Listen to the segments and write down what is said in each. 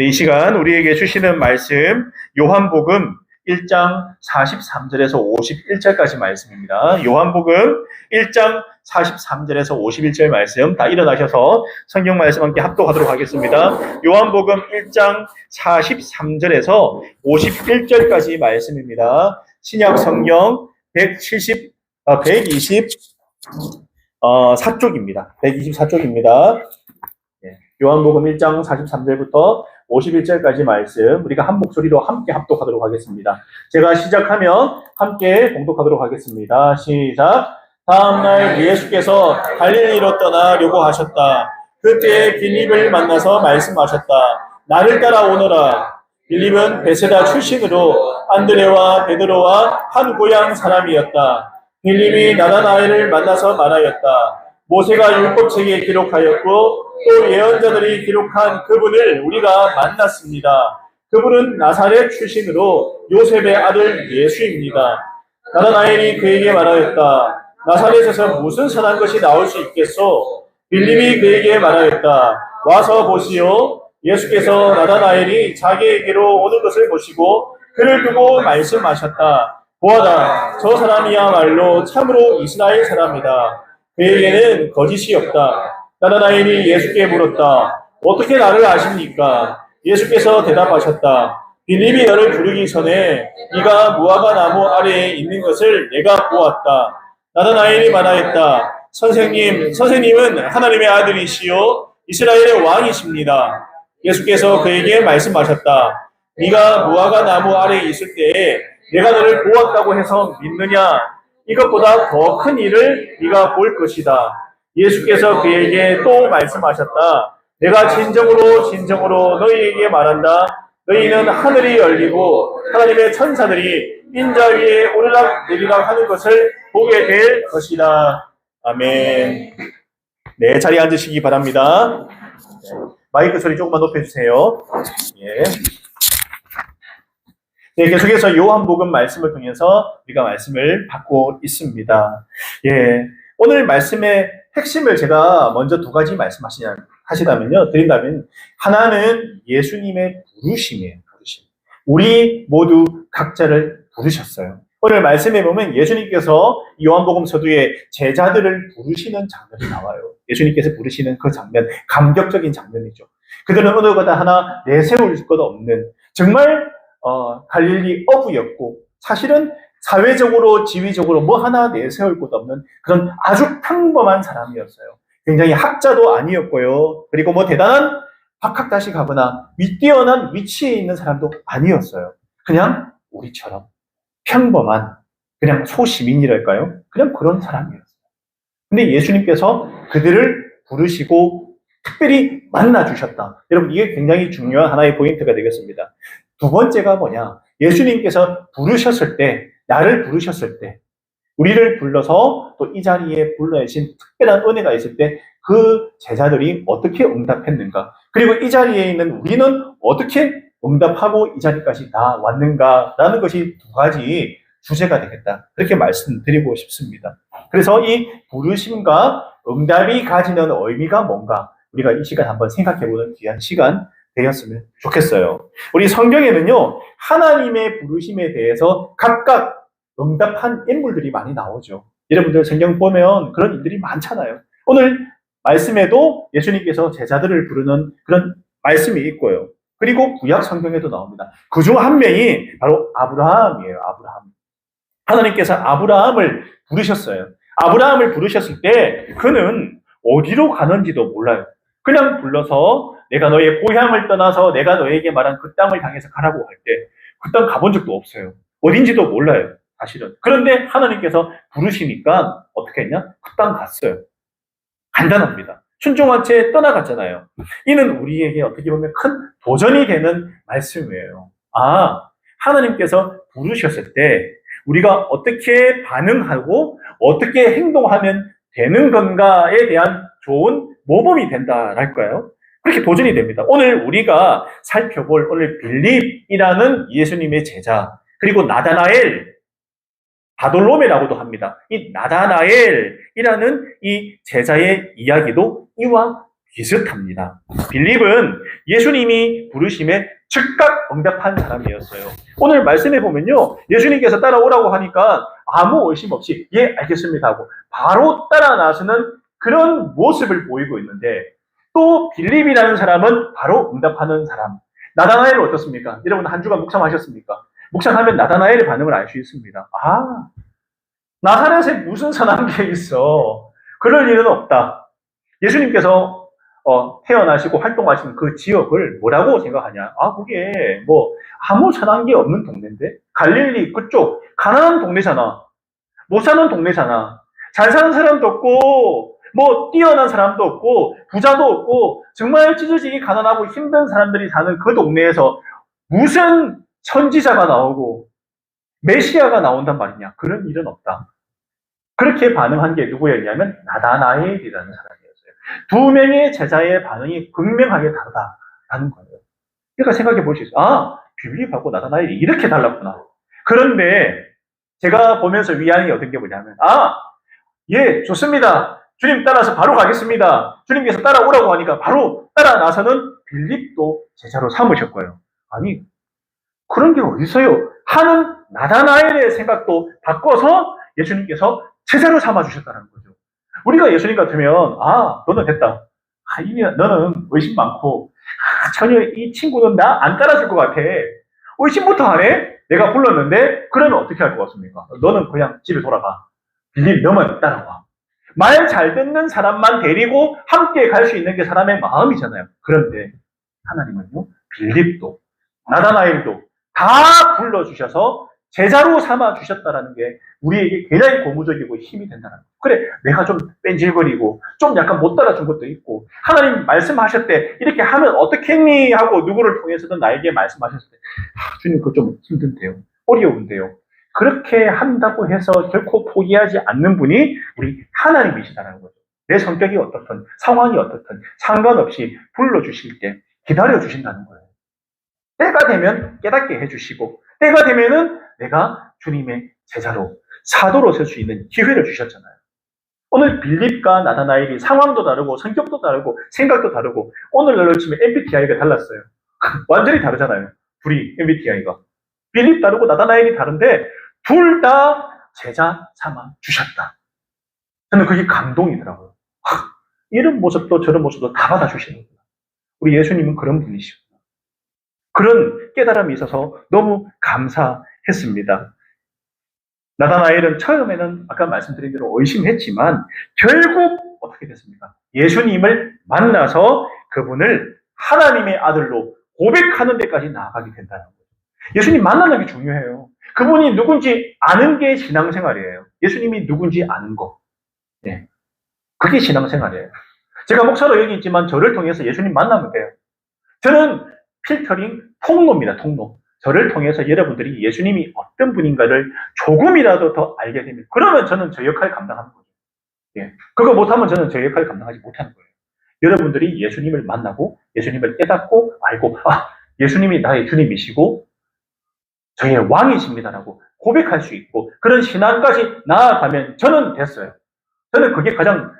이 시간 우리에게 주시는 말씀 요한복음 1장 43절에서 51절까지 말씀입니다. 요한복음 1장 43절에서 51절 말씀 다 일어나셔서 성경 말씀 함께 합독하도록 하겠습니다. 요한복음 1장 43절에서 51절까지 말씀입니다. 신약 성경 124쪽입니다. 124쪽입니다. 요한복음 1장 43절부터 51절까지 말씀 우리가 한 목소리로 함께 합독하도록 하겠습니다. 제가 시작하면 함께 봉독하도록 하겠습니다. 시작. 다음날 예수께서 갈릴리로 떠나려고 하셨다. 그때 빌립을 만나서 말씀하셨다. 나를 따라오너라. 빌립은 베세다 출신으로 안드레와 베드로와 한 고향 사람이었다. 빌립이 나다나엘을 만나서 말하였다. 모세가 율법책에 기록하였고 또 예언자들이 기록한 그분을 우리가 만났습니다. 그분은 나사렛 출신으로 요셉의 아들 예수입니다. 나다나엘이 그에게 말하였다. 나사렛에서 무슨 선한 것이 나올 수 있겠소? 빌립이 그에게 말하였다. 와서 보시오. 예수께서 나다나엘이 자기에게로 오는 것을 보시고 그를 두고 말씀하셨다. 보아라, 저 사람이야말로 참으로 이스라엘 사람이다. 그에게는 거짓이 없다. 나다나엘이 예수께 물었다. 어떻게 나를 아십니까? 예수께서 대답하셨다. 빌립이 너를 부르기 전에 네가 무화과 나무 아래에 있는 것을 내가 보았다. 나다나엘이 말하였다. 선생님은 하나님의 아들이시요 이스라엘의 왕이십니다. 예수께서 그에게 말씀하셨다. 네가 무화과 나무 아래에 있을 때에 내가 너를 보았다고 해서 믿느냐? 이것보다 더 큰 일을 네가 볼 것이다. 예수께서 그에게 또 말씀하셨다. 내가 진정으로 너희에게 말한다. 너희는 하늘이 열리고 하나님의 천사들이 인자 위에 오르락 내리락 하는 것을 보게 될 것이다. 아멘. 네, 자리에 앉으시기 바랍니다. 마이크 소리 조금만 높여주세요. 예. 네, 계속해서 요한복음 말씀을 통해서 우리가 말씀을 받고 있습니다. 예, 오늘 말씀의 핵심을 제가 먼저 두 가지 드린다면, 하나는 예수님의 부르심이에요, 부르심. 우리 모두 각자를 부르셨어요. 오늘 말씀에 보면 예수님께서 요한복음 서두에 제자들을 부르시는 장면이 나와요. 예수님께서 부르시는 그 장면, 감격적인 장면이죠. 그들은 어느 것 하나 내세울 것 없는, 정말 갈릴리 어부였고, 사실은 사회적으로, 지위적으로 뭐 하나 내세울 것 없는 그런 아주 평범한 사람이었어요. 굉장히 학자도 아니었고요. 그리고 뭐 대단한 박학다식하거나 뛰어난 위치에 있는 사람도 아니었어요. 그냥 우리처럼 평범한, 그냥 소시민이랄까요? 그냥 그런 사람이었어요. 근데 예수님께서 그들을 부르시고 특별히 만나주셨다. 여러분, 이게 굉장히 중요한 하나의 포인트가 되겠습니다. 두 번째가 뭐냐? 예수님께서 부르셨을 때, 나를 부르셨을 때, 우리를 불러서 또 이 자리에 불러내신 특별한 은혜가 있을 때 그 제자들이 어떻게 응답했는가? 그리고 이 자리에 있는 우리는 어떻게 응답하고 이 자리까지 다 왔는가라는 것이 두 가지 주제가 되겠다. 그렇게 말씀드리고 싶습니다. 그래서 이 부르심과 응답이 가지는 의미가 뭔가 우리가 이 시간 한번 생각해보는 귀한 시간 되었으면 좋겠어요. 우리 성경에는요, 하나님의 부르심에 대해서 각각 응답한 인물들이 많이 나오죠. 여러분들 성경 보면 그런 일들이 많잖아요. 오늘 말씀에도 예수님께서 제자들을 부르는 그런 말씀이 있고요. 그리고 구약 성경에도 나옵니다. 그중 한 명이 바로 아브라함이에요. 아브라함. 하나님께서 아브라함을 부르셨어요. 아브라함을 부르셨을 때 그는 어디로 가는지도 몰라요. 그냥 불러서 내가 너의 고향을 떠나서 내가 너에게 말한 그 땅을 향해서 가라고 할 때 그 땅 가본 적도 없어요. 어딘지도 몰라요, 사실은. 그런데 하나님께서 부르시니까 어떻게 했냐? 그 땅 갔어요. 간단합니다. 순종한 채 떠나갔잖아요. 이는 우리에게 어떻게 보면 큰 도전이 되는 말씀이에요. 하나님께서 부르셨을 때 우리가 어떻게 반응하고 어떻게 행동하면 되는 건가에 대한 좋은 모범이 된다랄까요? 그렇게 도전이 됩니다. 오늘 우리가 살펴볼 오늘 빌립이라는 예수님의 제자, 그리고 나다나엘, 바돌로메라고도 합니다. 이 나다나엘이라는 이 제자의 이야기도 이와 비슷합니다. 빌립은 예수님이 부르심에 즉각 응답한 사람이었어요. 오늘 말씀해 보면요, 예수님께서 따라오라고 하니까 아무 의심 없이 예 알겠습니다 하고 바로 따라 나서는 그런 모습을 보이고 있는데, 또 빌립이라는 사람은 바로 응답하는 사람. 나다나엘은 어떻습니까? 여러분 한 주간 묵상하셨습니까? 묵상하면 나다나엘의 반응을 알 수 있습니다. 아, 나사렛에 무슨 선한 게 있어? 그럴 일은 없다. 예수님께서 태어나시고 활동하시는 그 지역을 뭐라고 생각하냐? 아, 그게 뭐 아무 선한 게 없는 동네인데? 갈릴리 그쪽 가난한 동네잖아. 못 사는 동네잖아. 잘 사는 사람도 없고 뭐 뛰어난 사람도 없고 부자도 없고 정말 찢어지게 가난하고 힘든 사람들이 사는 그 동네에서 무슨 선지자가 나오고 메시아가 나온단 말이냐? 그런 일은 없다. 그렇게 반응한 게 누구였냐면 나다나엘이라는 사람이었어요. 두 명의 제자의 반응이 극명하게 다르다라는 거예요. 그러니까 생각해 볼 수 있어요. 아, 빌립하고 나다나엘이 이렇게 달랐구나. 그런데 제가 보면서 위안이 얻은 게 뭐냐면, 아, 예, 좋습니다. 주님 따라서 바로 가겠습니다. 주님께서 따라오라고 하니까 바로 따라 나서는 빌립도 제자로 삼으셨고요. 아니, 그런 게 어디서요? 하는 나다나엘의 생각도 바꿔서 예수님께서 제자로 삼아주셨다는 거죠. 우리가 예수님 같으면, 아, 너는 됐다. 아, 이미 너는 의심 많고, 아, 전혀 이 친구는 나 안 따라줄 것 같아. 의심부터 하네? 내가 불렀는데, 그러면 어떻게 할 것 같습니까? 너는 그냥 집에 돌아가. 빌립, 너만 따라와. 말 잘 듣는 사람만 데리고 함께 갈 수 있는 게 사람의 마음이잖아요. 그런데 하나님은요, 빌립도, 나다나엘도 다 불러주셔서 제자로 삼아주셨다는 게 우리에게 굉장히 고무적이고 힘이 된다는 거예요. 그래, 내가 좀 뺀질거리고 좀 약간 못 따라준 것도 있고, 하나님 말씀하셨대, 이렇게 하면 어떻겠니? 하고 누구를 통해서든 나에게 말씀하셨을 때, 아, 주님 그거 좀 힘든데요. 어려운데요. 그렇게 한다고 해서 결코 포기하지 않는 분이 우리 하나님이시다는 거죠. 내 성격이 어떻든 상황이 어떻든 상관없이 불러주실 때 기다려주신다는 거예요. 때가 되면 깨닫게 해주시고, 때가 되면은 내가 주님의 제자로, 사도로 설 수 있는 기회를 주셨잖아요. 오늘 빌립과 나다나엘이 상황도 다르고 성격도 다르고 생각도 다르고, 오늘날로 치면 MBTI가 달랐어요. 완전히 다르잖아요. 둘이 MBTI가. 빌립 다르고 나다나엘이 다른데 둘 다 제자 삼아 주셨다. 저는 그게 감동이더라고요. 이런 모습도 저런 모습도 다 받아주시는구나. 우리 예수님은 그런 분이시구나. 그런 깨달음이 있어서 너무 감사했습니다. 나다나엘은 처음에는 아까 말씀드린 대로 의심했지만 결국 어떻게 됐습니까? 예수님을 만나서 그분을 하나님의 아들로 고백하는 데까지 나아가게 된다는 거예요. 예수님 만나는 게 중요해요. 그분이 누군지 아는 게 신앙생활이에요. 예수님이 누군지 아는 거. 네. 그게 신앙생활이에요. 제가 목사로 여기 있지만 저를 통해서 예수님 만나면 돼요. 저는 필터링 통로입니다. 통로. 저를 통해서 여러분들이 예수님이 어떤 분인가를 조금이라도 더 알게 되면, 그러면 저는 저 역할을 감당하는 거죠. 예. 그거 못하면 저는 저 역할을 감당하지 못하는 거예요. 여러분들이 예수님을 만나고 예수님을 깨닫고 알고, 아, 예수님이 나의 주님이시고 저의 왕이십니다라고 고백할 수 있고, 그런 신앙까지 나아가면 저는 됐어요. 저는 그게 가장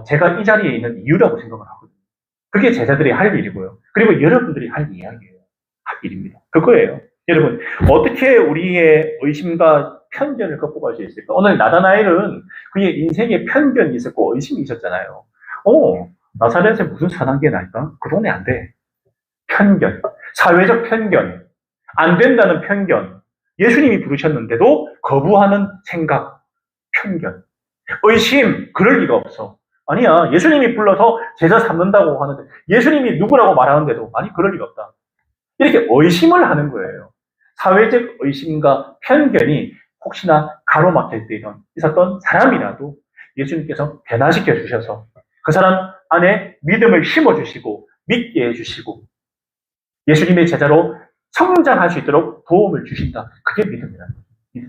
제가 이 자리에 있는 이유라고 생각을 하거든요. 그게 제자들이 할 일이고요. 그리고 여러분들이 할 이야기예요. 할 일입니다. 그거예요. 여러분, 어떻게 우리의 의심과 편견을 극복할 수 있을까? 오늘 나다나엘은 그의 인생에 편견이 있었고 의심이 있었잖아요. 나사렛에 무슨 선한 게 날까? 그 동네 안 돼. 편견, 사회적 편견, 안 된다는 편견, 예수님이 부르셨는데도 거부하는 생각, 편견, 의심, 그럴 리가 없어. 아니야, 예수님이 불러서 제자 삼는다고 하는데, 예수님이 누구라고 말하는데도, 아니, 그럴 리가 없다. 이렇게 의심을 하는 거예요. 사회적 의심과 편견이 혹시나 가로막힐 때 있었던 사람이라도 예수님께서 변화시켜 주셔서 그 사람 안에 믿음을 심어주시고 믿게 해주시고 예수님의 제자로 성장할 수 있도록 도움을 주신다. 그게 믿음이라는 거예요.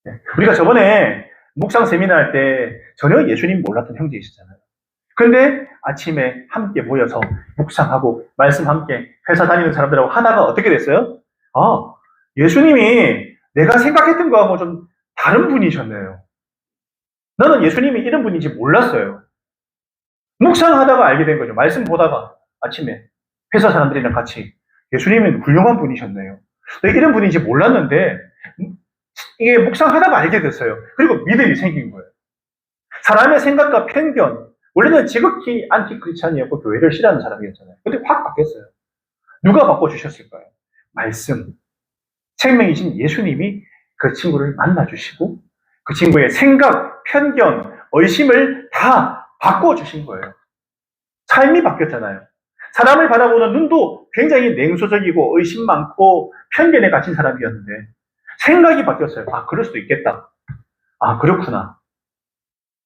네. 우리가 저번에 묵상 세미나 할 때 전혀 예수님 몰랐던 형제 있었잖아요. 근데 아침에 함께 모여서 묵상하고 말씀 함께 회사 다니는 사람들하고 하다가 어떻게 됐어요? 아, 예수님이 내가 생각했던 거하고 좀 다른 분이셨네요. 나는 예수님이 이런 분인지 몰랐어요. 묵상하다가 알게 된 거죠. 말씀 보다가 아침에 회사 사람들이랑 같이 예수님은 훌륭한 분이셨네요. 내가 이런 분인지 몰랐는데 이게 묵상하다가 알게 됐어요. 그리고 믿음이 생긴 거예요. 사람의 생각과 편견, 원래는 지극히 안티크리스찬이었고 교회를 싫어하는 사람이었잖아요. 근데 확 바뀌었어요. 누가 바꿔주셨을까요? 말씀. 생명이신 예수님이 그 친구를 만나주시고 그 친구의 생각, 편견, 의심을 다 바꿔주신 거예요. 삶이 바뀌었잖아요. 사람을 바라보는 눈도 굉장히 냉소적이고 의심 많고 편견에 갇힌 사람이었는데 생각이 바뀌었어요. 아, 그럴 수도 있겠다. 아, 그렇구나.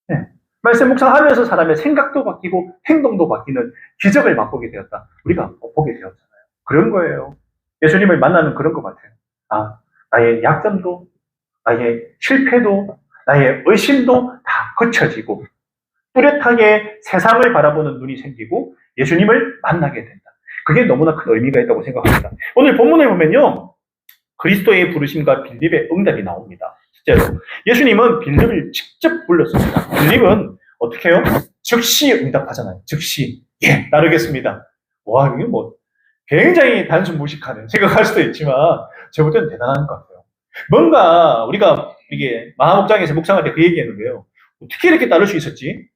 네. 말씀 묵상하면서 사람의 생각도 바뀌고 행동도 바뀌는 기적을 맛보게 되었다. 우리가 보게 되었잖아요. 그런 거예요. 예수님을 만나는 그런 것 같아요. 아, 나의 약점도, 나의 실패도, 나의 의심도 다 거쳐지고 뚜렷하게 세상을 바라보는 눈이 생기고 예수님을 만나게 된다. 그게 너무나 큰 의미가 있다고 생각합니다. 오늘 본문에 보면요. 그리스도의 부르심과 빌립의 응답이 나옵니다. 실제로 예수님은 빌립을 직접 불렀습니다. 빌립은 어떻게 해요? 즉시 응답하잖아요. 즉시 예, 따르겠습니다. 와, 이게 뭐 굉장히 단순 무식하는 생각할 수도 있지만 제가 볼 때는 대단한 것 같아요. 뭔가 우리가 이게 마하목장에서 묵상할 때 그 얘기했는데요. 어떻게 이렇게 따를 수 있었지?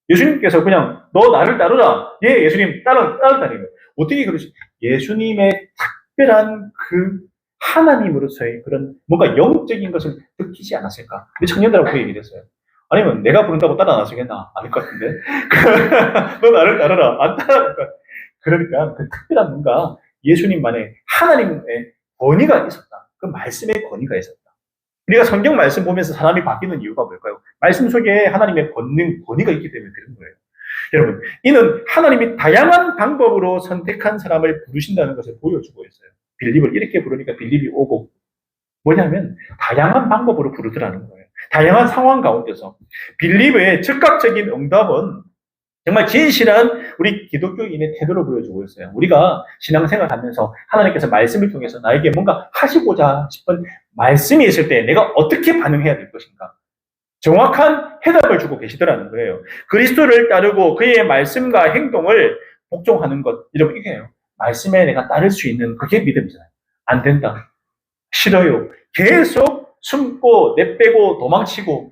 예수님께서 그냥 너 나를 따르라. 예, 예수님 따른다는 거예요. 어떻게 그러지? 예수님의 특별한 그 하나님으로서의 그런 뭔가 영적인 것을 느끼지 않았을까? 우리 청년들하고 그 얘기를 했어요. 아니면 내가 부른다고 따라 나서겠나? 아닐 것 같은데. 너 나를 따르라. 안 따라갈까? 그러니까 그 특별한 뭔가 예수님만의 하나님의 권위가 있었다. 그 말씀의 권위가 있었다. 우리가 성경 말씀 보면서 사람이 바뀌는 이유가 뭘까요? 말씀 속에 하나님의 권위가 있기 때문에 그런 거예요. 여러분, 이는 하나님이 다양한 방법으로 선택한 사람을 부르신다는 것을 보여주고 있어요. 빌립을 이렇게 부르니까 빌립이 오고 뭐냐면 다양한 방법으로 부르더라는 거예요. 다양한 상황 가운데서 빌립의 즉각적인 응답은 정말 진실한 우리 기독교인의 태도를 보여주고 있어요. 우리가 신앙생활 하면서 하나님께서 말씀을 통해서 나에게 뭔가 하시고자 싶은 말씀이 있을 때 내가 어떻게 반응해야 될 것인가? 정확한 해답을 주고 계시더라는 거예요. 그리스도를 따르고 그의 말씀과 행동을 복종하는 것, 여러분 이게요. 말씀에 내가 따를 수 있는 그게 믿음이잖아요. 안 된다. 싫어요. 계속 숨고 내빼고 도망치고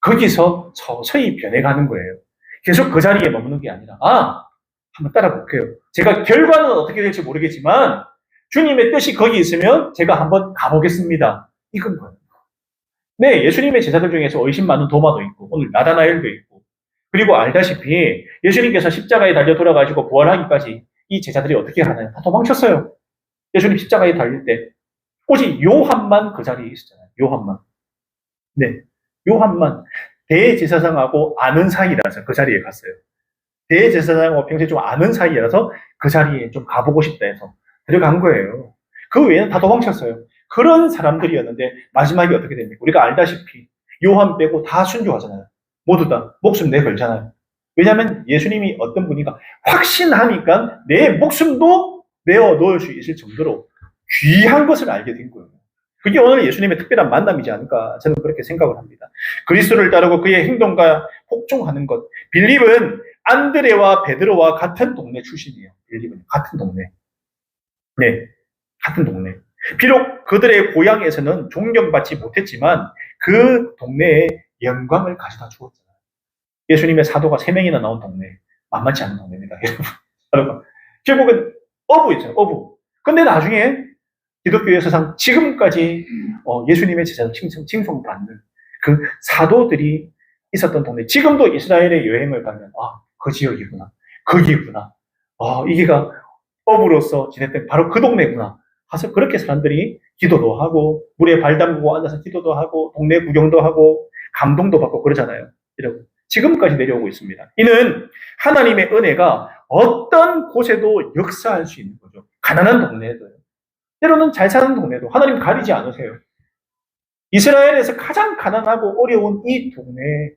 거기서 서서히 변해가는 거예요. 계속 그 자리에 머무는 게 아니라 한번 따라 볼게요. 제가 결과는 어떻게 될지 모르겠지만 주님의 뜻이 거기 있으면 제가 한번 가보겠습니다. 이건 거예요. 네, 예수님의 제자들 중에서 의심 많은 도마도 있고 오늘 나다나엘도 있고 그리고 알다시피 예수님께서 십자가에 달려 돌아가시고 부활하기까지 이 제자들이 어떻게 하나요? 다 도망쳤어요. 예수님 십자가에 달릴 때 오직 요한만 그 자리에 있었잖아요. 요한만. 네, 요한만 대제사장하고 아는 사이라서 그 자리에 갔어요. 대제사장하고 평소에 좀 아는 사이라서 그 자리에 좀 가보고 싶다 해서 들어간 거예요. 그 외에는 다 도망쳤어요. 그런 사람들이었는데 마지막에 어떻게 됩니까? 우리가 알다시피 요한 빼고 다 순교하잖아요. 모두 다 목숨 내걸잖아요. 왜냐하면 예수님이 어떤 분인가 확신하니까 내 목숨도 내어 놓을 수 있을 정도로 귀한 것을 알게 된 거예요. 그게 오늘 예수님의 특별한 만남이지 않을까 저는 그렇게 생각을 합니다. 그리스도를 따르고 그의 행동과 복종하는 것. 빌립은 안드레와 베드로와 같은 동네 출신이에요. 빌립은 같은 동네. 네, 같은 동네. 비록 그들의 고향에서는 존경받지 못했지만 그 동네에 영광을 가져다 주었잖아요. 예수님의 사도가 3명이나 나온 동네. 만만치 않은 동네입니다. 여러분. 결국은 어부였잖아요. 어부. 근데 나중에 기독교의 사상 지금까지 예수님의 제자로 칭송받는 그 사도들이 있었던 동네. 지금도 이스라엘의 여행을 가면 그 지역이구나. 거기구나. 이게가 어부로서 지냈던 바로 그 동네구나. 가서 그렇게 사람들이 기도도 하고 물에 발 담그고 앉아서 기도도 하고 동네 구경도 하고 감동도 받고 그러잖아요. 여러분. 지금까지 내려오고 있습니다. 이는 하나님의 은혜가 어떤 곳에도 역사할 수 있는 거죠. 가난한 동네에도요. 때로는 잘 사는 동네도 하나님 가리지 않으세요. 이스라엘에서 가장 가난하고 어려운 이 동네에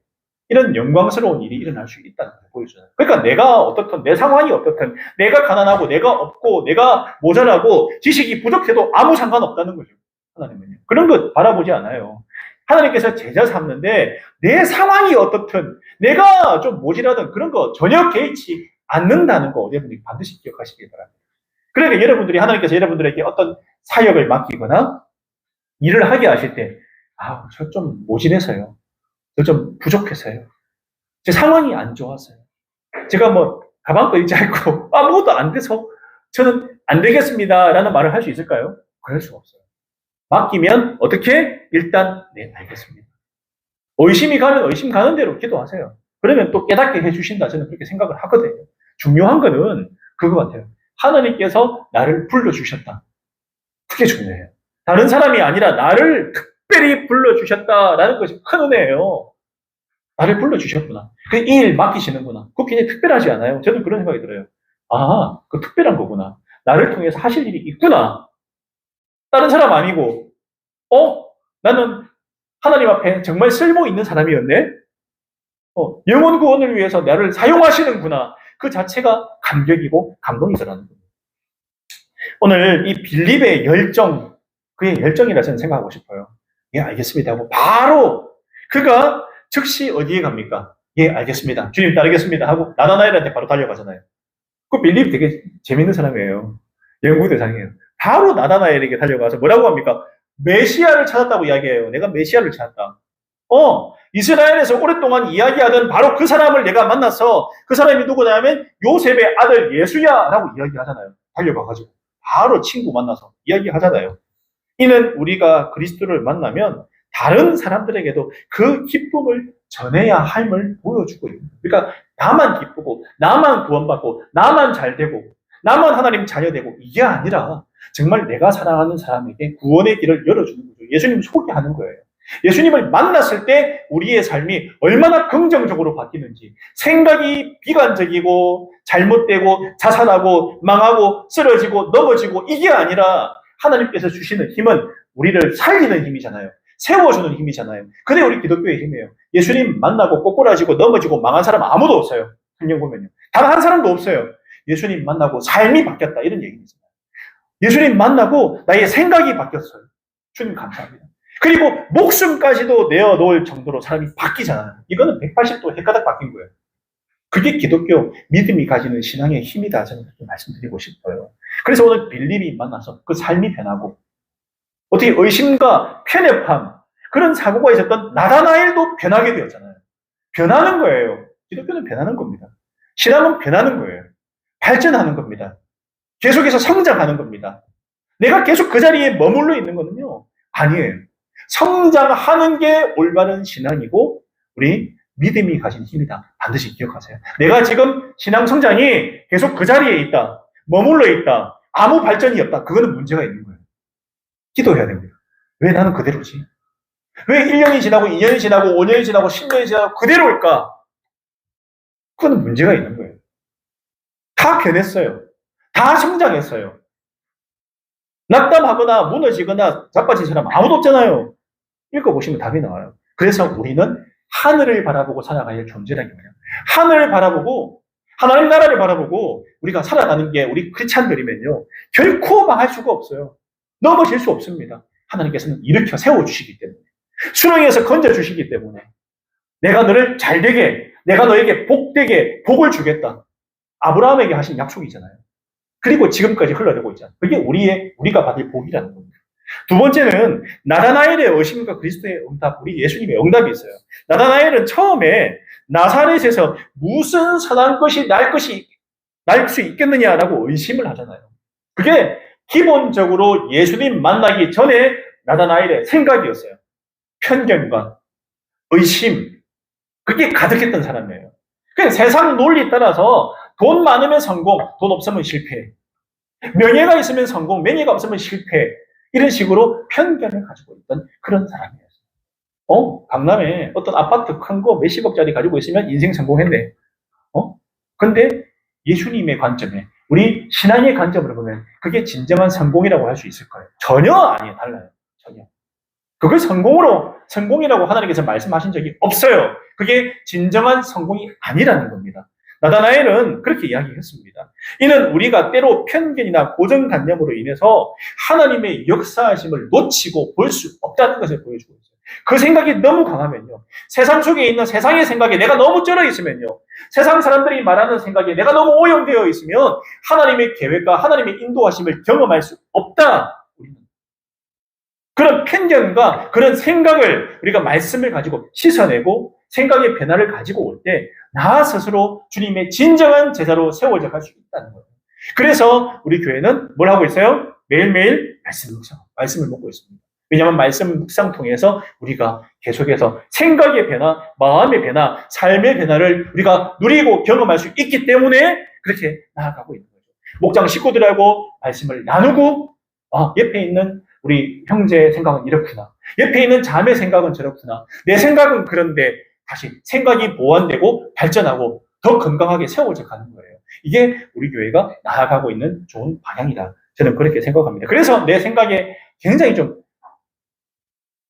이런 영광스러운 일이 일어날 수 있다는 걸 보여줘요. 그러니까 내가 어떻든 내 상황이 어떻든 내가 가난하고 내가 없고 내가 모자라고 지식이 부족해도 아무 상관없다는 거죠. 하나님은요. 그런 것 바라보지 않아요. 하나님께서 제자 삼는데 내 상황이 어떻든 내가 좀 모질하든 그런 거 전혀 개의치 않는다는 거 여러분들이 반드시 기억하시기 바랍니다. 그러니까 여러분들이 하나님께서 여러분들에게 어떤 사역을 맡기거나 일을 하게 하실 때 저 좀 모질해서요. 저 좀 부족해서요. 제 상황이 안 좋아서요. 제가 뭐 가방도 있지 않고 아무것도 안 돼서 저는 안 되겠습니다 라는 말을 할 수 있을까요? 그럴 수가 없어요. 맡기면 어떻게? 일단 네 알겠습니다. 의심이 가면 의심 가는 대로 기도하세요. 그러면 또 깨닫게 해주신다. 저는 그렇게 생각을 하거든요. 중요한 거는 그거 같아요. 하나님께서 나를 불러주셨다. 그게 중요해요. 다른 사람이 아니라 나를 특별히 불러주셨다라는 것이 큰 은혜예요. 나를 불러주셨구나. 이 일 맡기시는구나. 그거 굉장히 특별하지 않아요? 저는 그런 생각이 들어요. 그 특별한 거구나. 나를 통해서 하실 일이 있구나. 다른 사람 아니고, 나는 하나님 앞에 정말 쓸모 있는 사람이었네? 영혼 구원을 위해서 나를 사용하시는구나. 그 자체가 감격이고 감동이더라는 거예요. 오늘 이 빌립의 열정, 그의 열정이라 저는 생각하고 싶어요. 예, 알겠습니다 하고 바로 그가 즉시 어디에 갑니까? 예, 알겠습니다. 주님 따르겠습니다 하고 나다나엘한테 바로 달려가잖아요. 그 빌립 되게 재밌는 사람이에요. 연구 대상이에요. 바로 나다나엘에게 달려가서 뭐라고 합니까? 메시아를 찾았다고 이야기해요. 내가 메시아를 찾았다. 이스라엘에서 오랫동안 이야기하던 바로 그 사람을 내가 만나서 그 사람이 누구냐면 요셉의 아들 예수야라고 이야기하잖아요. 달려가가지고 바로 친구 만나서 이야기하잖아요. 이는 우리가 그리스도를 만나면 다른 사람들에게도 그 기쁨을 전해야 함을 보여주고 있는 거예요. 그러니까 나만 기쁘고 나만 구원받고 나만 잘되고 나만 하나님 자녀되고 이게 아니라 정말 내가 사랑하는 사람에게 구원의 길을 열어주는 거죠. 예수님 소개하는 거예요. 예수님을 만났을 때 우리의 삶이 얼마나 긍정적으로 바뀌는지, 생각이 비관적이고 잘못되고 자살하고 망하고 쓰러지고 넘어지고 이게 아니라 하나님께서 주시는 힘은 우리를 살리는 힘이잖아요. 세워주는 힘이잖아요. 그게 우리 기독교의 힘이에요. 예수님 만나고 꼬꾸라지고 넘어지고 망한 사람 아무도 없어요. 성경 보면요. 단 한 사람도 없어요. 예수님 만나고 삶이 바뀌었다 이런 얘기입니다. 예수님 만나고 나의 생각이 바뀌었어요. 주님 감사합니다. 그리고 목숨까지도 내어놓을 정도로 사람이 바뀌잖아요. 이거는 180도 헷가닥 바뀐 거예요. 그게 기독교 믿음이 가지는 신앙의 힘이다. 저는 그렇게 말씀드리고 싶어요. 그래서 오늘 빌립이 만나서 그 삶이 변하고 어떻게 의심과 편협함 그런 사고가 있었던 나다나엘도 변하게 되었잖아요. 변하는 거예요. 기독교는 변하는 겁니다. 신앙은 변하는 거예요. 발전하는 겁니다. 계속해서 성장하는 겁니다. 내가 계속 그 자리에 머물러 있는 거는요. 아니에요. 성장하는 게 올바른 신앙이고 우리 믿음이 가진 힘이다. 반드시 기억하세요. 내가 지금 신앙 성장이 계속 그 자리에 있다. 머물러 있다. 아무 발전이 없다. 그거는 문제가 있는 거예요. 기도해야 됩니다. 왜 나는 그대로지? 왜 1년이 지나고 2년이 지나고 5년이 지나고 10년이 지나고 그대로일까? 그거는 문제가 있는 거예요. 다 변했어요. 다 성장했어요. 낙담하거나 무너지거나 자빠진 사람 아무도 없잖아요. 읽어보시면 답이 나와요. 그래서 우리는 하늘을 바라보고 살아가야 할 존재라는 거예요. 하늘을 바라보고 하나님 나라를 바라보고 우리가 살아가는 게 우리 크리스찬들이면요. 결코 망할 수가 없어요. 넘어질 수 없습니다. 하나님께서는 일으켜 세워주시기 때문에 수렁에서 건져주시기 때문에 내가 너를 잘되게 내가 너에게 복되게 복을 주겠다. 아브라함에게 하신 약속이잖아요. 그리고 지금까지 흘러내고 있잖아요. 그게 우리가 받을 복이라는 겁니다. 두 번째는 나다나엘의 의심과 그리스도의 응답, 우리 예수님의 응답이 있어요. 나다나엘은 처음에 나사렛에서 무슨 선한 것이 날 수 있겠느냐라고 의심을 하잖아요. 그게 기본적으로 예수님 만나기 전에 나다나엘의 생각이었어요. 편견과 의심, 그게 가득했던 사람이에요. 그냥 세상 논리 따라서 돈 많으면 성공, 돈 없으면 실패. 명예가 있으면 성공, 명예가 없으면 실패. 이런 식으로 편견을 가지고 있던 그런 사람이었어요. 강남에 어떤 아파트 큰 거 몇십억짜리 가지고 있으면 인생 성공했네. 근데 예수님의 관점에, 우리 신앙의 관점으로 보면 그게 진정한 성공이라고 할 수 있을 거예요. 전혀 아니에요. 달라요. 전혀. 그걸 성공이라고 하나님께서 말씀하신 적이 없어요. 그게 진정한 성공이 아니라는 겁니다. 나다나엘은 그렇게 이야기했습니다. 이는 우리가 때로 편견이나 고정관념으로 인해서 하나님의 역사하심을 놓치고 볼 수 없다는 것을 보여주고 있어요. 그 생각이 너무 강하면요. 세상 속에 있는 세상의 생각에 내가 너무 쩔어 있으면요. 세상 사람들이 말하는 생각에 내가 너무 오염되어 있으면 하나님의 계획과 하나님의 인도하심을 경험할 수 없다. 그런 편견과 그런 생각을 우리가 말씀을 가지고 씻어내고 생각의 변화를 가지고 올 때 나 스스로 주님의 진정한 제자로 세워져 갈 수 있다는 거예요. 그래서 우리 교회는 뭘 하고 있어요? 매일매일 말씀을 먹고 있습니다. 왜냐하면 말씀 묵상 통해서 우리가 계속해서 생각의 변화, 마음의 변화, 삶의 변화를 우리가 누리고 경험할 수 있기 때문에 그렇게 나아가고 있는 거죠. 목장 식구들하고 말씀을 나누고 옆에 있는 우리 형제의 생각은 이렇구나. 옆에 있는 자매의 생각은 저렇구나. 내 생각은 그런데 다시 생각이 보완되고 발전하고 더 건강하게 세워져 가는 거예요. 이게 우리 교회가 나아가고 있는 좋은 방향이다. 저는 그렇게 생각합니다. 그래서 내 생각에 굉장히 좀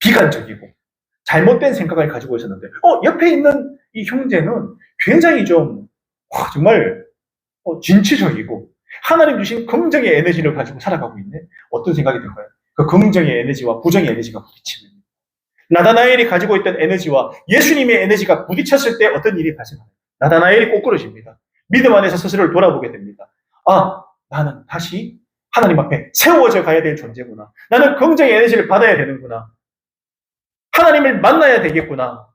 비관적이고 잘못된 생각을 가지고 있었는데 옆에 있는 이 형제는 굉장히 좀 정말 진취적이고 하나님 주신 긍정의 에너지를 가지고 살아가고 있네. 어떤 생각이 들까요? 그 긍정의 에너지와 부정의 에너지가 부딪히는 나다나엘이 가지고 있던 에너지와 예수님의 에너지가 부딪혔을 때 어떤 일이 발생합니다. 나다나엘이 꼬꾸러집니다. 믿음 안에서 스스로를 돌아보게 됩니다. 나는 다시 하나님 앞에 세워져 가야 될 존재구나. 나는 긍정의 에너지를 받아야 되는구나. 하나님을 만나야 되겠구나.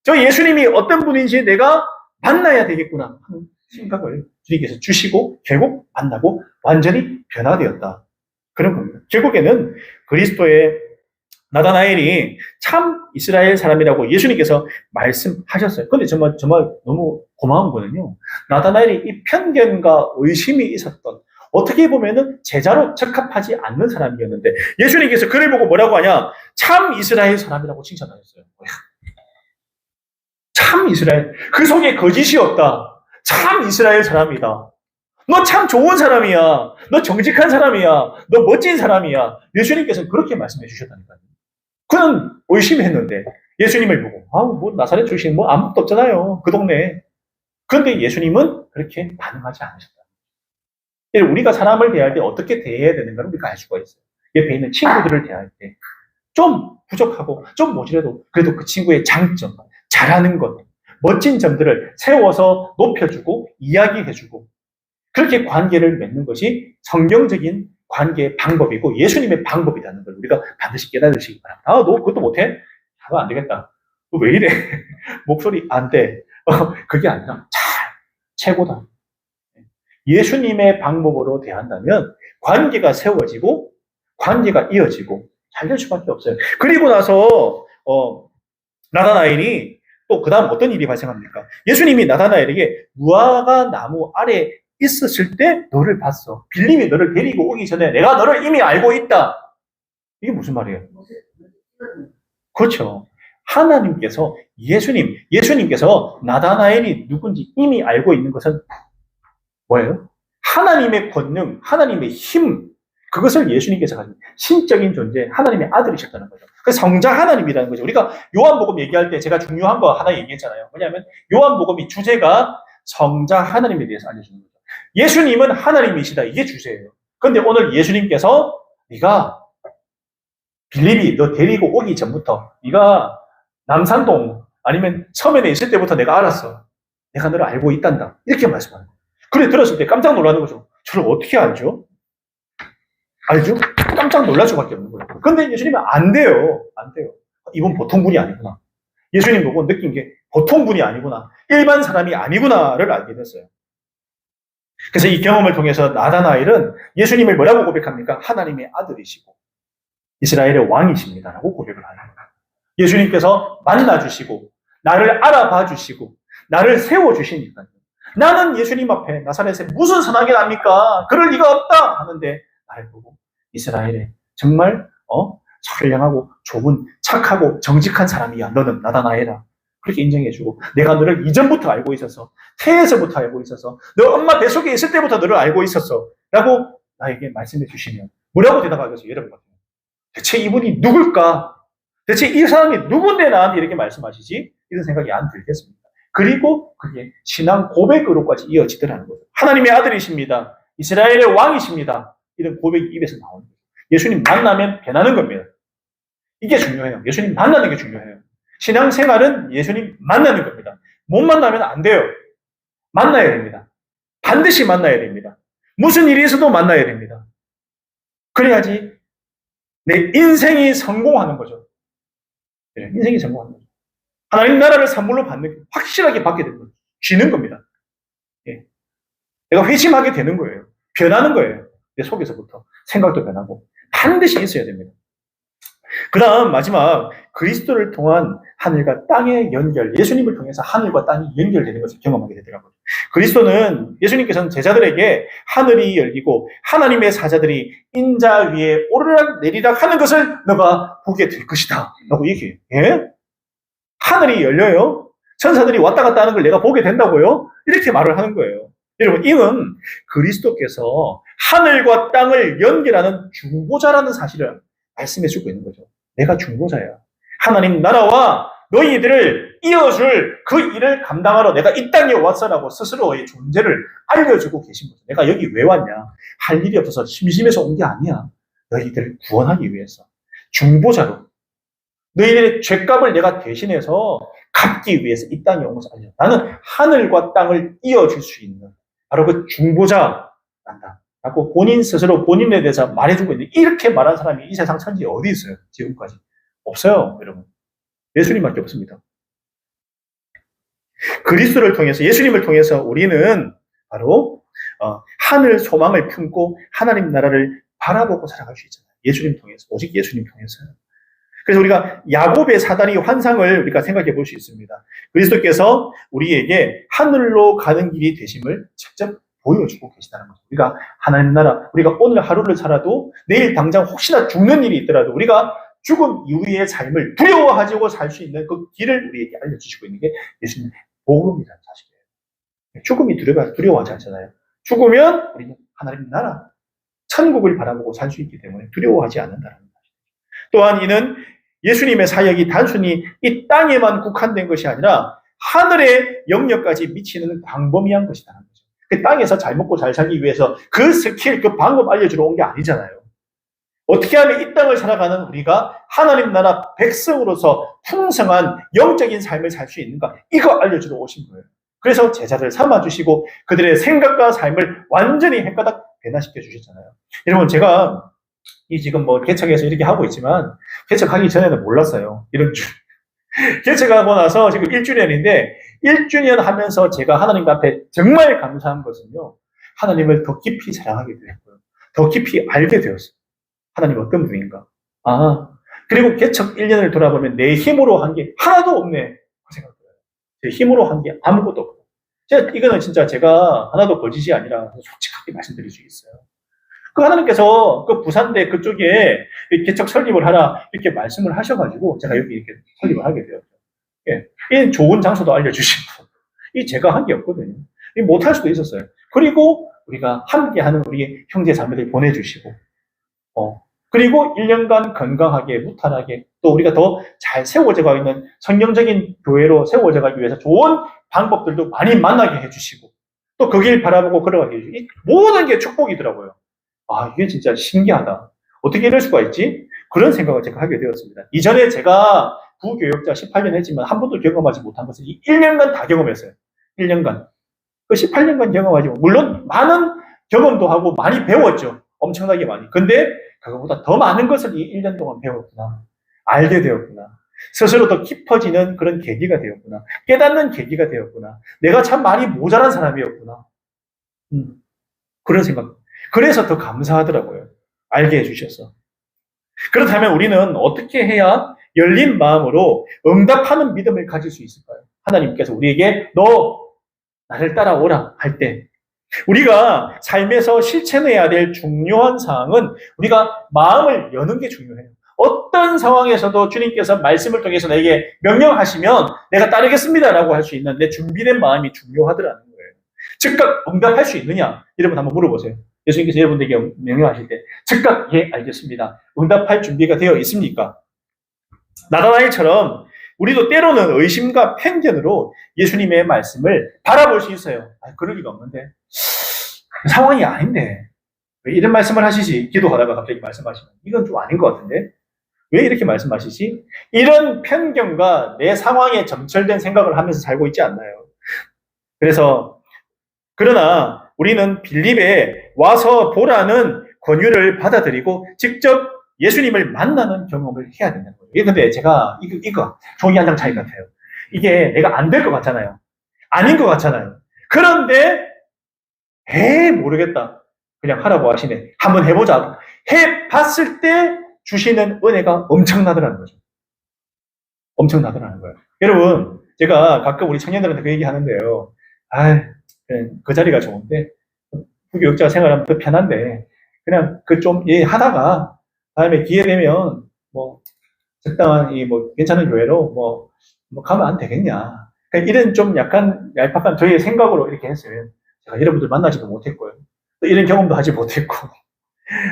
저 예수님이 어떤 분인지 내가 만나야 되겠구나 하는 생각을 주님께서 주시고 결국 만나고 완전히 변화되었다. 그런 겁니다. 결국에는 그리스도의 나다나엘이 참 이스라엘 사람이라고 예수님께서 말씀하셨어요. 근데 정말 너무 고마운 거는요. 나다나엘이 이 편견과 의심이 있었던 어떻게 보면은 제자로 적합하지 않는 사람이었는데 예수님께서 그를 보고 뭐라고 하냐? 참 이스라엘 사람이라고 칭찬하셨어요. 참 이스라엘. 그 속에 거짓이 없다. 참 이스라엘 사람이다. 너 참 좋은 사람이야. 너 정직한 사람이야. 너 멋진 사람이야. 예수님께서는 그렇게 말씀해 주셨다니까요. 그는 의심했는데 예수님을 보고 나사렛 출신 아무것도 없잖아요. 그 동네에. 그런데 예수님은 그렇게 반응하지 않으셨다. 우리가 사람을 대할 때 어떻게 대해야 되는가를 우리가 알 수가 있어요. 옆에 있는 친구들을 대할 때 좀 부족하고 좀 모자라도 그래도 그 친구의 장점, 잘하는 것, 멋진 점들을 세워서 높여주고 이야기해주고 그렇게 관계를 맺는 것이 성경적인 관계의 방법이고 예수님의 방법이라는 걸 우리가 반드시 깨달으시기 바랍니다. 너 그것도 못해? 안 되겠다. 너 왜 이래? 목소리 안 돼. 그게 아니라 최고다. 예수님의 방법으로 대한다면 관계가 세워지고 관계가 이어지고 잘 될 수밖에 없어요. 그리고 나서 나다나엘이 또 그 다음 어떤 일이 발생합니까? 예수님이 나다나엘에게 무화과 나무 아래 있었을 때 너를 봤어. 빌림이 너를 데리고 오기 전에 내가 너를 이미 알고 있다. 이게 무슨 말이에요? 그렇죠. 하나님께서 예수님께서 나다나엘이 누군지 이미 알고 있는 것은 뭐예요? 하나님의 권능, 하나님의 힘, 그것을 예수님께서 가진 신적인 존재, 하나님의 아들이셨다는 거죠. 그 성자 하나님이라는 거죠. 우리가 요한복음 얘기할 때 제가 중요한 거 하나 얘기했잖아요. 뭐냐면 요한복음이 주제가 성자 하나님에 대해서 알려주는 거죠. 예수님은 하나님이시다. 이게 주제예요. 그런데 오늘 예수님께서 네가 빌립이 너 데리고 오기 전부터 네가 남산동 아니면 서면에 있을 때부터 내가 알았어. 내가 너를 알고 있단다. 이렇게 말씀하는 거예요. 그래 들었을 때 깜짝 놀라는 거죠. 저를 어떻게 알죠? 알죠? 깜짝 놀랄 수밖에 없는 거예요. 그런데 예수님은 안 돼요. 이분 보통 분이 아니구나. 예수님 보고 느낀 게 보통 분이 아니구나. 일반 사람이 아니구나를 알게 됐어요. 그래서 이 경험을 통해서 나다나엘은 예수님을 뭐라고 고백합니까? 하나님의 아들이시고 이스라엘의 왕이십니다라고 고백을 하는 거예요. 예수님께서 만나주시고 나를 알아봐 주시고 나를 세워주시니까요. 나는 예수님 앞에 나사렛에 무슨 선하게 납니까? 그럴 리가 없다 하는데 나를 보고 이스라엘에 정말 선량하고 좋은 착하고 정직한 사람이야. 너는 나다나엘아. 그렇게 인정해주고 내가 너를 이전부터 알고 있었어. 태에서부터 알고 있었어. 너 엄마 뱃속에 있을 때부터 너를 알고 있었어. 라고 나에게 말씀해 주시면 뭐라고 대답하겠어요? 여러분 같아요. 대체 이분이 누굴까? 대체 이 사람이 누군데 나한테 이렇게 말씀하시지? 이런 생각이 안 들겠습니다. 그리고 그게 신앙 고백으로까지 이어지더라는 거죠. 하나님의 아들이십니다. 이스라엘의 왕이십니다. 이런 고백이 입에서 나오는 거죠. 예수님 만나면 변하는 겁니다. 이게 중요해요. 예수님 만나는 게 중요해요. 신앙생활은 예수님 만나는 겁니다. 못 만나면 안 돼요. 만나야 됩니다. 반드시 만나야 됩니다. 무슨 일이 있어도 만나야 됩니다. 그래야지 내 인생이 성공하는 거죠. 네, 인생이 성공하는 거죠. 하나님 나라를 선물로 받는, 확실하게 받게 되는 거죠. 쥐는 겁니다. 예. 내가 회심하게 되는 거예요. 변하는 거예요. 내 속에서부터. 생각도 변하고. 반드시 있어야 됩니다. 그 다음 마지막, 그리스도를 통한 하늘과 땅의 연결, 예수님을 통해서 하늘과 땅이 연결되는 것을 경험하게 되더라고요. 그리스도는, 예수님께서는 제자들에게 하늘이 열리고 하나님의 사자들이 인자 위에 오르락 내리락 하는 것을 너가 보게 될 것이다 라고 얘기해요. 예? 하늘이 열려요? 천사들이 왔다 갔다 하는 걸 내가 보게 된다고요? 이렇게 말을 하는 거예요. 여러분, 이는 그리스도께서 하늘과 땅을 연결하는 중보자라는 사실을 말씀해 주고 있는 거죠. 내가 중보자야. 하나님 나라와 너희들을 이어줄 그 일을 감당하러 내가 이 땅에 왔어라고 스스로의 존재를 알려주고 계신 거죠. 내가 여기 왜 왔냐? 할 일이 없어서 심심해서 온 게 아니야. 너희들을 구원하기 위해서. 중보자로. 너희들의 죄값을 내가 대신해서 갚기 위해서 이 땅에 온 것을 알려. 나는 하늘과 땅을 이어줄 수 있는 바로 그 중보자란다. 라고 본인 스스로 본인에 대해서 말해주고 있는데, 이렇게 말한 사람이 이 세상 천지에 어디 있어요? 지금까지. 없어요, 여러분. 예수님밖에 없습니다. 그리스도를 통해서, 예수님을 통해서 우리는 바로 하늘 소망을 품고 하나님 나라를 바라보고 살아갈 수 있잖아요. 예수님 통해서, 오직 예수님 통해서요. 그래서 우리가 야곱의 사다리 환상을 우리가 생각해 볼 수 있습니다. 그리스도께서 우리에게 하늘로 가는 길이 되심을 직접 보여주고 계시다는 거죠. 우리가 하나님 나라, 우리가 오늘 하루를 살아도 내일 당장 혹시나 죽는 일이 있더라도 우리가 죽음 이후의 삶을 두려워하지고 살 수 있는 그 길을 우리에게 알려주시고 있는 게 예수님의 복음이라는 사실이에요. 죽음이 두려워하지 않잖아요. 죽으면 우리는 하나님 나라, 천국을 바라보고 살 수 있기 때문에 두려워하지 않는다는 사실. 또한 이는 예수님의 사역이 단순히 이 땅에만 국한된 것이 아니라 하늘의 영역까지 미치는 광범위한 것이라는 거죠. 그 땅에서 잘 먹고 잘 살기 위해서 그 스킬, 그 방법 알려주러 온 게 아니잖아요. 어떻게 하면 이 땅을 살아가는 우리가 하나님 나라 백성으로서 풍성한 영적인 삶을 살 수 있는가, 이거 알려주러 오신 거예요. 그래서 제자들 삼아주시고 그들의 생각과 삶을 완전히 헷가닥 변화시켜 주셨잖아요. 여러분, 제가 이 지금 뭐 개척해서 이렇게 하고 있지만 개척하기 전에는 몰랐어요. 이런 줄. 개척하고 나서 지금 1주년인데 1주년 하면서 제가 하나님 앞에 정말 감사한 것은요, 하나님을 더 깊이 사랑하게 되었고요. 더 깊이 알게 되었어요. 하나님 어떤 분인가. 그리고 개척 1년을 돌아보면 내 힘으로 한 게 하나도 없네. 그 생각이 들어요. 제 힘으로 한 게 아무것도 없고. 이거는 진짜 제가 하나도 거짓이 아니라 솔직하게 말씀드릴 수 있어요. 그 하나님께서 그 부산대 그쪽에 개척 설립을 하라 이렇게 말씀을 하셔가지고 제가 여기 이렇게 설립을 하게 되었죠. 예. 이 좋은 장소도 알려주시고, 이 제가 한 게 없거든요. 이 못할 수도 있었어요. 그리고 우리가 함께하는 우리 형제 자매들 보내주시고, 그리고 1년간 건강하게, 무탈하게, 또 우리가 더 잘 세워져 가고 있는 성경적인 교회로 세워져 가기 위해서 좋은 방법들도 많이 만나게 해주시고, 또 그 길 바라보고 걸어가게 해주시고, 이 모든 게 축복이더라고요. 이게 진짜 신기하다. 어떻게 이럴 수가 있지? 그런 생각을 제가 하게 되었습니다. 이전에 제가 부교역자 18년 했지만 한 번도 경험하지 못한 것을 이 1년간 다 경험했어요. 1년간. 그 18년간 경험하지, 물론 많은 경험도 하고 많이 배웠죠. 엄청나게 많이. 근데 그것보다 더 많은 것을 이 1년 동안 배웠구나. 알게 되었구나. 스스로 더 깊어지는 그런 계기가 되었구나. 깨닫는 계기가 되었구나. 내가 참 많이 모자란 사람이었구나. 그런 생각. 그래서 더 감사하더라고요. 알게 해주셔서. 그렇다면 우리는 어떻게 해야 열린 마음으로 응답하는 믿음을 가질 수 있을까요? 하나님께서 우리에게 너 나를 따라오라 할 때 우리가 삶에서 실천해야 될 중요한 사항은 우리가 마음을 여는 게 중요해요. 어떤 상황에서도 주님께서 말씀을 통해서 내게 명령하시면 내가 따르겠습니다라고 할 수 있는 내 준비된 마음이 중요하더라는 거예요. 즉각 응답할 수 있느냐? 여러분 한번 물어보세요. 예수님께서 여러분들에게 명령하실 때 즉각 예 알겠습니다. 응답할 준비가 되어 있습니까? 나다나엘처럼 우리도 때로는 의심과 편견으로 예수님의 말씀을 바라볼 수 있어요. 그럴 리가 없는데, 상황이 아닌데 왜 이런 말씀을 하시지? 기도하다가 갑자기 말씀하시면 이건 좀 아닌 것 같은데, 왜 이렇게 말씀하시지? 이런 편견과 내 상황에 점철된 생각을 하면서 살고 있지 않나요? 그래서 그러나 우리는 빌립에 와서 보라는 권유를 받아들이고 직접 예수님을 만나는 경험을 해야 된다는 거예요. 이게 근데 제가 이거 종이 한 장 차이 같아요. 이게 내가 안 될 것 같잖아요. 아닌 것 같잖아요. 그런데 모르겠다. 그냥 하라고 하시네. 한번 해보자. 해봤을 때 주시는 은혜가 엄청나더라는 거죠. 엄청나더라는 거예요. 여러분, 제가 가끔 우리 청년들한테 그 얘기 하는데요. 그 자리가 좋은데, 부교육자 생활하면 더 편한데, 그냥 하다가, 다음에 기회 되면, 적당한, 괜찮은 교회로, 가면 안 되겠냐. 그러니까 이런 좀 약간 얄팍한 저희의 생각으로 이렇게 했어요. 제가 여러분들 만나지도 못했고요. 또 이런 경험도 하지 못했고,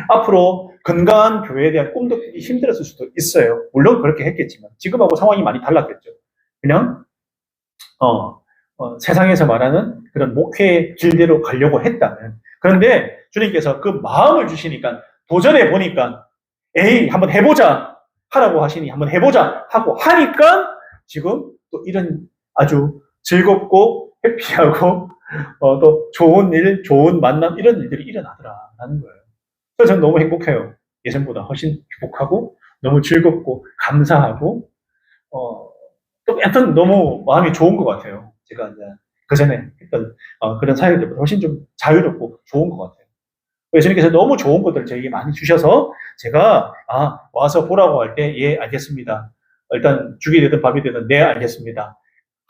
앞으로 건강한 교회에 대한 꿈도 힘들었을 수도 있어요. 물론 그렇게 했겠지만, 지금하고 상황이 많이 달랐겠죠. 그냥, 세상에서 말하는 그런 목회의 길대로 가려고 했다면. 그런데 주님께서 그 마음을 주시니까, 도전해 보니까, 한번 해보자. 하라고 하시니 한번 해보자. 하고 하니까, 지금 또 이런 아주 즐겁고, 해피하고, 또 좋은 일, 좋은 만남, 이런 일들이 일어나더라라는 거예요. 그래서 저는 너무 행복해요. 예전보다 훨씬 행복하고, 너무 즐겁고, 감사하고, 또 하여튼 너무 마음이 좋은 것 같아요. 제가 이제 그 전에 했던 그런 사역들보다 훨씬 좀 자유롭고 좋은 것 같아요. 예수님께서 너무 좋은 것들을 저에게 많이 주셔서 제가 와서 보라고 할 때 예, 알겠습니다. 일단 죽이 되든 밥이 되든 네, 알겠습니다.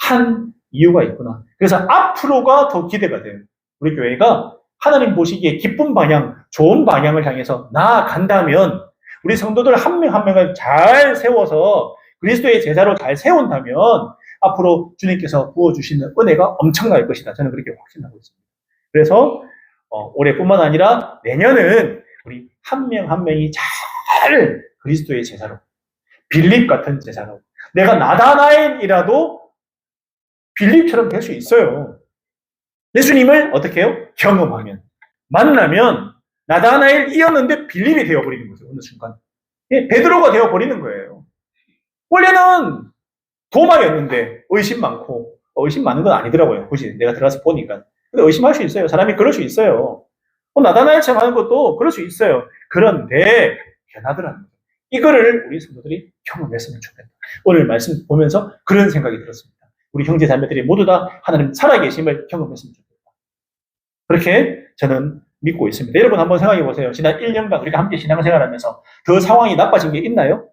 한 이유가 있구나. 그래서 앞으로가 더 기대가 돼요. 우리 교회가 하나님 보시기에 기쁜 방향, 좋은 방향을 향해서 나아간다면 우리 성도들 한 명 한 명을 잘 세워서 그리스도의 제자로 잘 세운다면 앞으로 주님께서 부어주시는 은혜가 엄청날 것이다. 저는 그렇게 확신하고 있습니다. 그래서 올해뿐만 아니라 내년은 우리 한 명 한 명이 잘 그리스도의 제자로, 빌립 같은 제자로, 내가 나다나엘이라도 빌립처럼 될 수 있어요. 예수님을 어떻게 해요? 경험하면, 만나면 나다나엘이었는데 빌립이 되어버리는 거죠. 어느 순간. 베드로가 되어버리는 거예요. 원래는 도마였는데 의심 많고, 의심 많은 건 아니더라고요. 굳이 내가 들어가서 보니까. 근데 의심할 수 있어요. 사람이 그럴 수 있어요. 나다나엘처럼 하는 것도 그럴 수 있어요. 그런데 변하더라는 거죠. 이거를 우리 성도들이 경험했으면 좋겠다. 오늘 말씀 보면서 그런 생각이 들었습니다. 우리 형제 자매들이 모두 다 하나님 살아계심을 경험했으면 좋겠다. 그렇게 저는 믿고 있습니다. 여러분 한번 생각해 보세요. 지난 1년간 우리가 함께 신앙생활하면서 그 상황이 나빠진 게 있나요?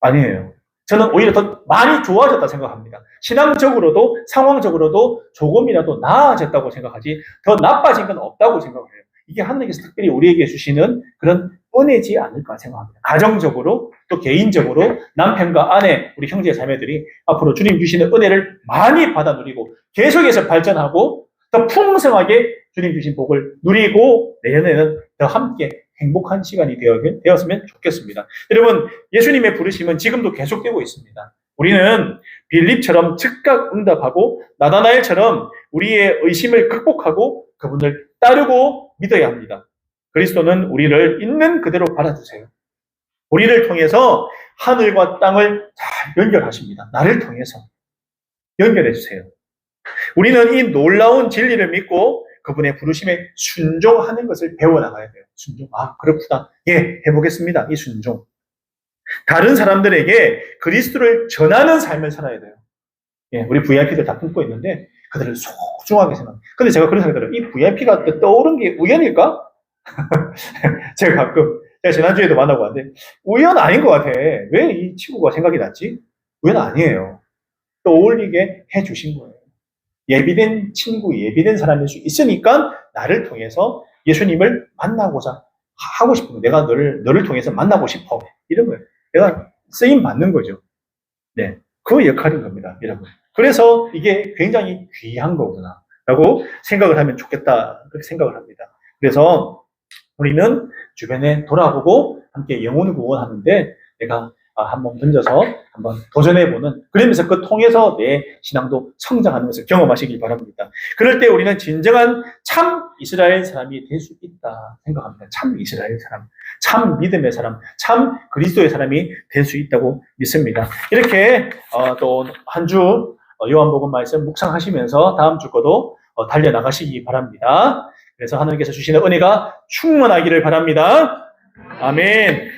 아니에요. 저는 오히려 더 많이 좋아졌다 생각합니다. 신앙적으로도 상황적으로도 조금이라도 나아졌다고 생각하지 더 나빠진 건 없다고 생각해요. 이게 하나님께서 특별히 우리에게 주시는 그런 은혜지 않을까 생각합니다. 가정적으로 또 개인적으로 남편과 아내, 우리 형제 자매들이 앞으로 주님 주시는 은혜를 많이 받아 누리고 계속해서 발전하고 더 풍성하게 주님 주신 복을 누리고 내년에는 더 함께 행복한 시간이 되었으면 좋겠습니다. 여러분, 예수님의 부르심은 지금도 계속되고 있습니다. 우리는 빌립처럼 즉각 응답하고 나다나엘처럼 우리의 의심을 극복하고 그분을 따르고 믿어야 합니다. 그리스도는 우리를 있는 그대로 받아주세요. 우리를 통해서 하늘과 땅을 잘 연결하십니다. 나를 통해서 연결해 주세요. 우리는 이 놀라운 진리를 믿고 그분의 부르심에 순종하는 것을 배워나가야 돼요. 순종. 그렇구나. 예, 해보겠습니다. 이 순종. 다른 사람들에게 그리스도를 전하는 삶을 살아야 돼요. 예, 우리 VIP들 다 품고 있는데 그들을 소중하게 생각해요. 근데 제가 그런 생각이 들어요. 이 VIP가 떠오른 게 우연일까? 제가 지난주에도 만나고 왔는데 우연 아닌 것 같아. 왜 이 친구가 생각이 났지? 우연 아니에요. 떠올리게 해주신 거예요. 예비된 친구, 예비된 사람일 수 있으니까 나를 통해서 예수님을 만나고자 하고 싶은 거예요. 내가 너를 통해서 만나고 싶어. 이런 거예요. 내가 쓰임 받는 거죠. 네. 그 역할인 겁니다, 여러분. 그래서 이게 굉장히 귀한 거구나. 라고 생각을 하면 좋겠다. 그렇게 생각을 합니다. 그래서 우리는 주변에 돌아보고 함께 영혼을 구원하는데 내가 한번 던져서 한번 도전해보는, 그러면서 그 통해서 내 신앙도 성장하는 것을 경험하시기 바랍니다. 그럴 때 우리는 진정한 참 이스라엘 사람이 될 수 있다 생각합니다. 참 이스라엘 사람, 참 믿음의 사람, 참 그리스도의 사람이 될 수 있다고 믿습니다. 이렇게 또 한 주 요한복음 말씀 묵상하시면서 다음 주 거도 달려나가시기 바랍니다. 그래서 하나님께서 주시는 은혜가 충만하기를 바랍니다. 아멘.